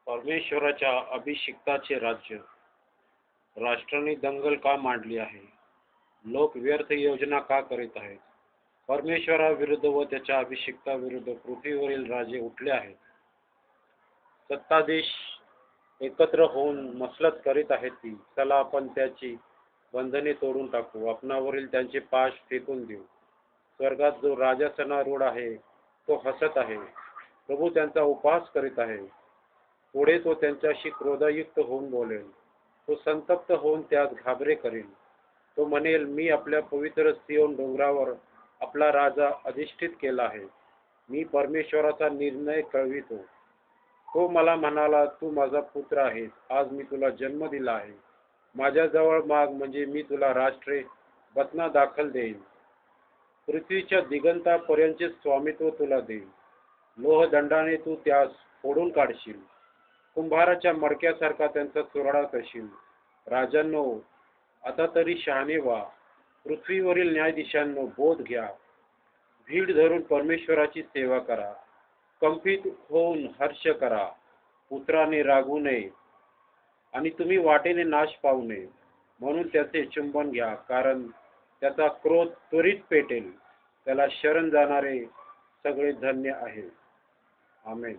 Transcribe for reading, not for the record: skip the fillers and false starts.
परमेश्वराच्या अभिषिक्ताचे राज्य. राष्ट्राने दंगल का मांडली आहे? लोक व्यर्थ योजना का करीत आहेत? परमेश्वराविरुद्ध व त्याच्या अभिषिक्ताविरुद्ध पृथ्वीवरील राजे उठले आहेत. सत्ताधीश एकत्र होऊन मसलत करीत आहेत की चला आपण त्याची बंधने तोडून टाकू, आपणावरील त्यांचे पाश फेकून देऊ. स्वर्गात जो राजासनारूढ आहे तो हसत आहे. प्रभू त्यांचा उपहास करीत आहे. पुढे तो त्यांच्याशी क्रोधयुक्त होऊन बोलेल. तो संतप्त होऊन त्यास घाबरे करेल. तो म्हणेल, मी आपल्या पवित्र सियोन डोंगरावर आपला राजा अधिष्ठित केला आहे. मी परमेश्वराचा निर्णय कळवितो. तो मला म्हणाला, तू माझा पुत्र आहेस, आज मी तुला जन्म दिला आहे. माझ्याजवळ माग, म्हणजे मी तुला राष्ट्रे वतना दाखल देईन. पृथ्वीच्या दिगंतापर्यंतचे स्वामित्व तुला देईन. लोहदंडाने तू त्यास फोडून काढशील. कुंभाराच्या मडक्यासारखा त्यांचा चुराडा करशील. राजांनो, आता तरी शहाणे व्हा. पृथ्वीवरील न्यायाधीशांनो, बोध घ्या. भीड धरून परमेश्वराची सेवा करा. कंपित होऊन हर्ष करा. पुत्राने रागवू नये आणि तुम्ही वाटेने नाश पावू नये. म्हणून त्याचे चुंबन घ्या, कारण त्याचा क्रोध त्वरित पेटेल. त्याला शरण जाणारे सगळे धन्य आहे. आमेन.